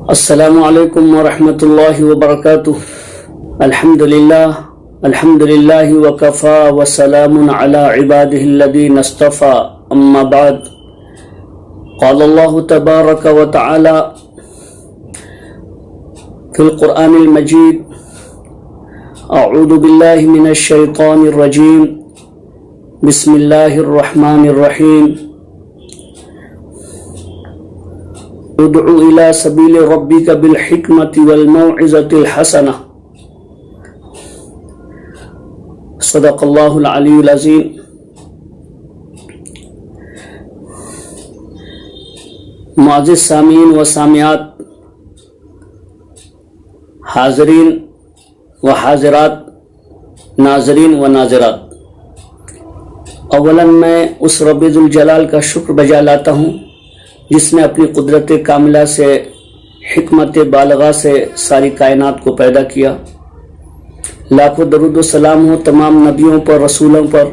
السلام علیکم ورحمۃ اللہ وبرکاتہ. الحمد للہ وکفا وسلام علی عباده الذین اصطفى. اما بعد. قال اللہ تبارک وتعالی فی القرآن المجید: اعوذ باللہ من الشیطان الرجیم. بسم اللہ الرحمن الرحیم. ادع الى سبیل ربک بالحکمۃ والموعظۃ الحسنہ. صدق اللہ العلی العظیم. معزز سامعین و سامعات، حاضرین و حاضرات، ناظرین و ناظرات، اولاً میں اس رب ذوالجلال کا شکر بجا لاتا ہوں جس نے اپنی قدرت کاملہ سے، حکمت بالغہ سے ساری کائنات کو پیدا کیا. لاکھوں درود و سلام ہو تمام نبیوں پر، رسولوں پر،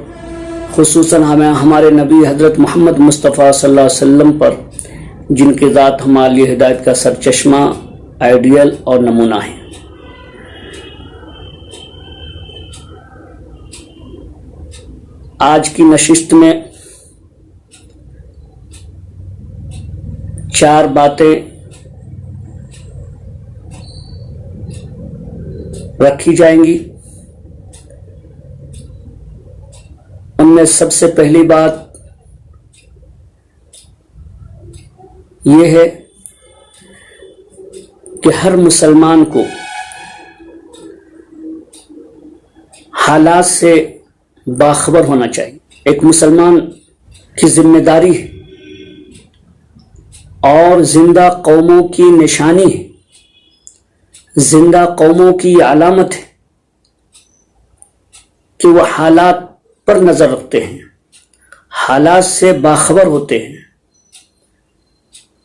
خصوصاً ہمارے نبی حضرت محمد مصطفیٰ صلی اللہ علیہ وسلم پر، جن کی ذات ہمارے لیے ہدایت کا سرچشمہ، آئیڈیل اور نمونہ ہے. آج کی نشست میں 4 باتیں رکھی جائیں گی. ان میں سب سے پہلی بات یہ ہے کہ ہر مسلمان کو حالات سے باخبر ہونا چاہیے. ایک مسلمان کی ذمہ داری ہے اور زندہ قوموں کی نشانی ہے، زندہ قوموں کی علامت ہے کہ وہ حالات پر نظر رکھتے ہیں، حالات سے باخبر ہوتے ہیں.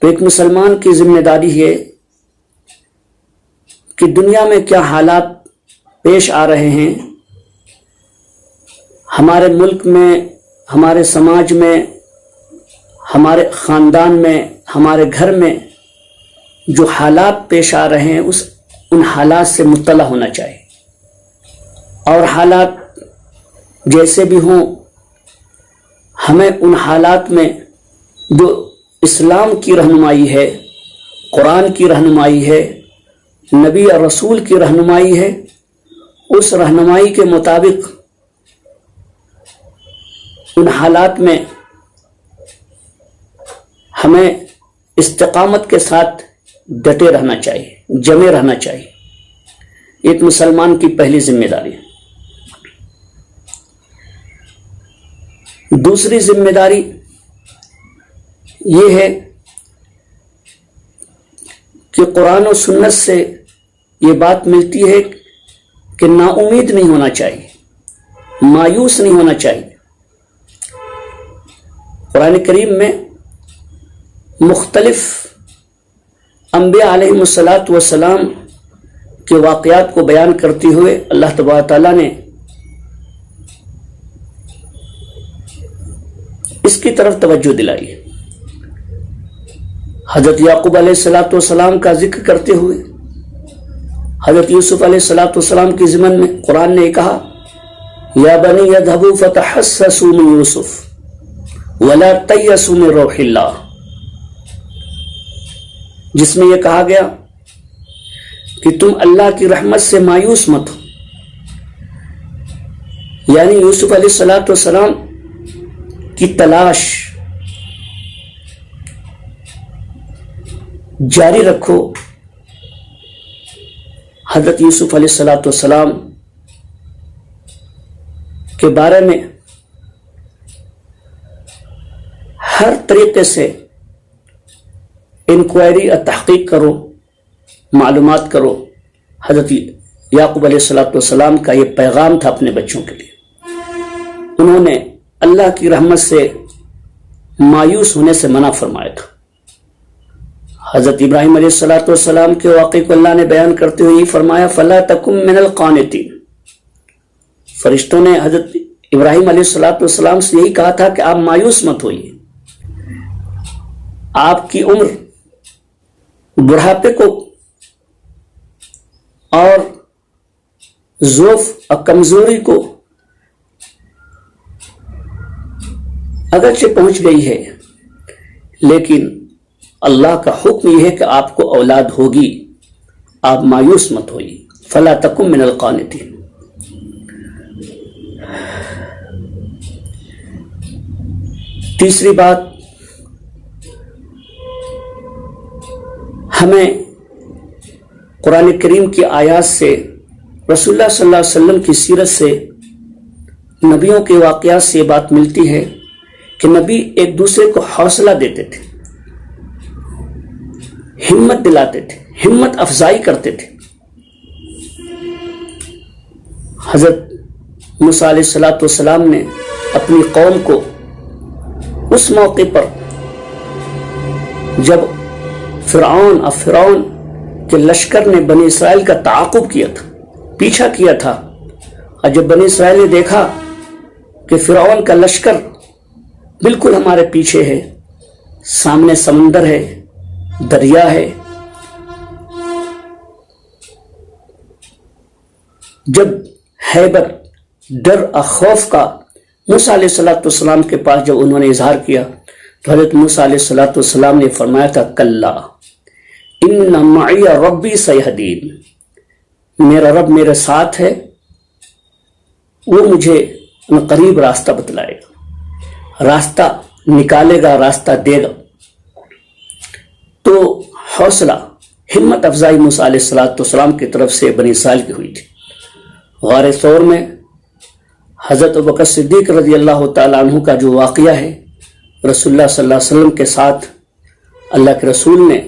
تو ایک مسلمان کی ذمہ داری ہے کہ دنیا میں کیا حالات پیش آ رہے ہیں، ہمارے ملک میں، ہمارے سماج میں، ہمارے خاندان میں، ہمارے گھر میں جو حالات پیش آ رہے ہیں ان حالات سے مطلع ہونا چاہیے. اور حالات جیسے بھی ہوں، ہمیں ان حالات میں جو اسلام کی رہنمائی ہے، قرآن کی رہنمائی ہے، نبی اور رسول کی رہنمائی ہے، اس رہنمائی کے مطابق ان حالات میں ہمیں استقامت کے ساتھ ڈٹے رہنا چاہیے، جمے رہنا چاہیے. ایک مسلمان کی پہلی ذمہ داری ہے. دوسری ذمہ داری یہ ہے کہ قرآن و سنت سے یہ بات ملتی ہے کہ نا امید نہیں ہونا چاہیے، مایوس نہیں ہونا چاہیے. قرآن کریم میں مختلف انبیاء علیہ السلام کے واقعات کو بیان کرتے ہوئے اللہ تبارک تعالیٰ نے اس کی طرف توجہ دلائی. حضرت یعقوب علیہ السلام کا ذکر کرتے ہوئے حضرت یوسف علیہ السلام کی ضمن میں قرآن نے کہا: یا بنی اذهبوا فتحسسوا من یوسف ولا تیأسوا من روح اللہ، جس میں یہ کہا گیا کہ تم اللہ کی رحمت سے مایوس مت ہو. یعنی یوسف علیہ السلام کی تلاش جاری رکھو. حضرت یوسف علیہ السلام کے بارے میں ہر طریقے سے انکوائری اور تحقیق کرو، معلومات کرو. حضرت یعقوب علیہ السلام کا یہ پیغام تھا اپنے بچوں کے لیے. انہوں نے اللہ کی رحمت سے مایوس ہونے سے منع فرمایا تھا. حضرت ابراہیم علیہ السلام کے واقعے کو اللہ نے بیان کرتے ہوئے یہ فرمایا: فَلَا تَكُن مِّنَ الْقَانِتِينَ. فرشتوں نے حضرت ابراہیم علیہ السلام سے یہی کہا تھا کہ آپ مایوس مت ہوئیے، آپ کی عمر بڑھاپے کو اور ضعف اور کمزوری کو اگرچہ پہنچ گئی ہے، لیکن اللہ کا حکم یہ ہے کہ آپ کو اولاد ہوگی، آپ مایوس مت ہوئیے، فلا تکن من القانتین۔ تیسری بات، ہمیں قرآن کریم کی آیات سے، رسول اللہ صلی اللہ علیہ وسلم کی سیرت سے، نبیوں کے واقعات سے یہ بات ملتی ہے کہ نبی ایک دوسرے کو حوصلہ دیتے تھے، ہمت دلاتے تھے، ہمت افزائی کرتے تھے۔ حضرت موسیٰ علیہ السلام نے اپنی قوم کو اس موقع پر جب فرعون کے لشکر نے بنی اسرائیل کا تعاقب کیا تھا، پیچھا کیا تھا، اور جب بنی اسرائیل نے دیکھا کہ فرعون کا لشکر بالکل ہمارے پیچھے ہے، سامنے سمندر ہے، دریا ہے، جب ہیبت، ڈر اور خوف کا موسیٰ علیہ السلام کے پاس جب انہوں نے اظہار کیا تو حضرت موسیٰ علیہ السلام نے فرمایا تھا کلا ان معی ربی سیہدین، میرا رب میرے ساتھ ہے، وہ مجھے قریب راستہ بتلائے گا، راستہ نکالے گا، راستہ دے گا۔ تو حوصلہ، ہمت افزائی موسیٰ علیہ السلام کی طرف سے بنی اسرائیل کی ہوئی تھی۔ غار ثور میں حضرت ابوبکر صدیق رضی اللہ تعالیٰ عنہ کا جو واقعہ ہے، رسول اللہ صلی اللہ علیہ وسلم کے ساتھ اللہ کے رسول نے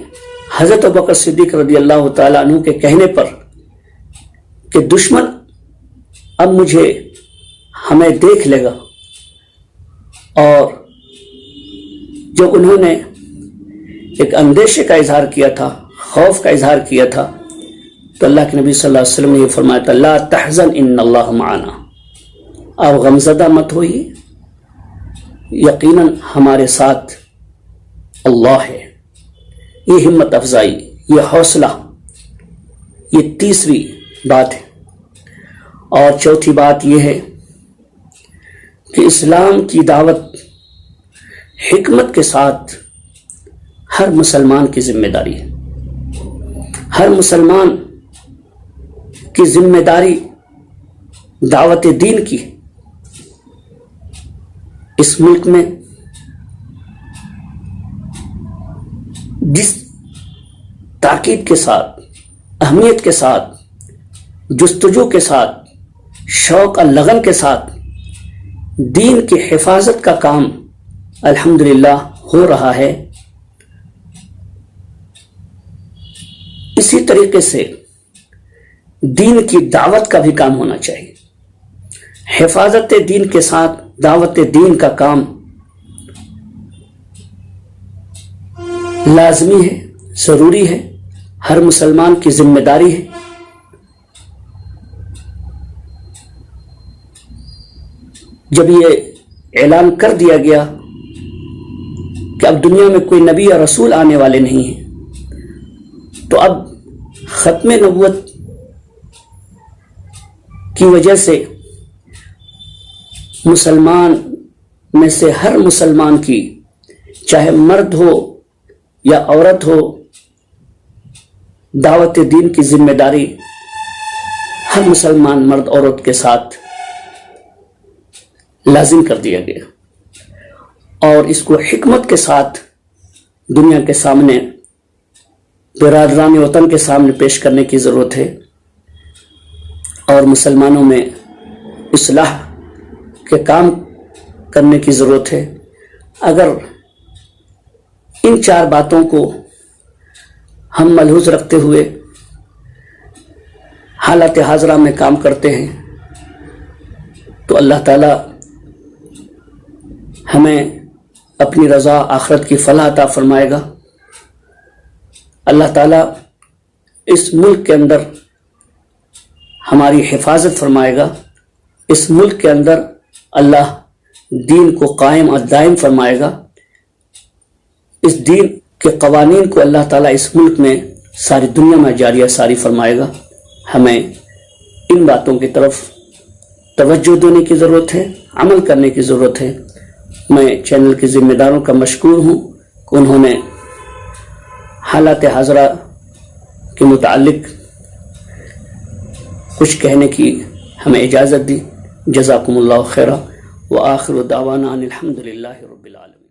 حضرت ابوبکر صدیق رضی اللہ تعالیٰ عنہ کے کہنے پر کہ دشمن اب ہمیں دیکھ لے گا، اور جب انہوں نے ایک اندیشے کا اظہار کیا تھا، خوف کا اظہار کیا تھا، تو اللہ کے نبی صلی اللہ علیہ وسلم نے یہ فرمایا تھا لا تحزن ان اللہ معنا، آپ غمزدہ مت ہوئیے، یقیناً ہمارے ساتھ اللہ ہے۔ یہ ہمت افزائی، یہ حوصلہ، یہ تیسری بات ہے۔ اور چوتھی بات یہ ہے کہ اسلام کی دعوت حکمت کے ساتھ ہر مسلمان کی ذمہ داری ہے، ہر مسلمان کی ذمہ داری دعوت دین کی۔ اس ملک میں جس تاکید کے ساتھ، اہمیت کے ساتھ، جستجو کے ساتھ، شوق اور لگن کے ساتھ دین کی حفاظت کا کام الحمدللہ ہو رہا ہے، اسی طریقے سے دین کی دعوت کا بھی کام ہونا چاہیے۔ حفاظت دین کے ساتھ دعوت دین کا کام لازمی ہے، ضروری ہے، ہر مسلمان کی ذمہ داری ہے۔ جب یہ اعلان کر دیا گیا کہ اب دنیا میں کوئی نبی یا رسول آنے والے نہیں ہیں، تو اب ختم نبوت کی وجہ سے مسلمان میں سے ہر مسلمان کی، چاہے مرد ہو یا عورت ہو، دعوت دین کی ذمہ داری ہر مسلمان مرد عورت کے ساتھ لازم کر دیا گیا، اور اس کو حکمت کے ساتھ دنیا کے سامنے، برادران وطن کے سامنے پیش کرنے کی ضرورت ہے، اور مسلمانوں میں اصلاح کے کام کرنے کی ضرورت ہے۔ اگر ان چار باتوں کو ہم ملحوظ رکھتے ہوئے حالات حاضرہ میں کام کرتے ہیں تو اللہ تعالی ہمیں اپنی رضا، آخرت کی فلاح عطا فرمائے گا۔ اللہ تعالی اس ملک کے اندر ہماری حفاظت فرمائے گا، اس ملک کے اندر اللہ دین کو قائم اور دائم فرمائے گا. اس دین کے قوانین کو اللہ تعالیٰ اس ملک میں ساری دنیا میں جاریہ ساری فرمائے گا. ہمیں ان باتوں کی طرف توجہ دینے کی ضرورت ہے، عمل کرنے کی ضرورت ہے. میں چینل کے ذمہ داروں کا مشکور ہوں کہ انہوں نے حالات حاضرہ کے متعلق کچھ کہنے کی ہمیں اجازت دی. جزاکم اللہ خیرا وآخر دعوانا ان الحمد للہ رب العالمین.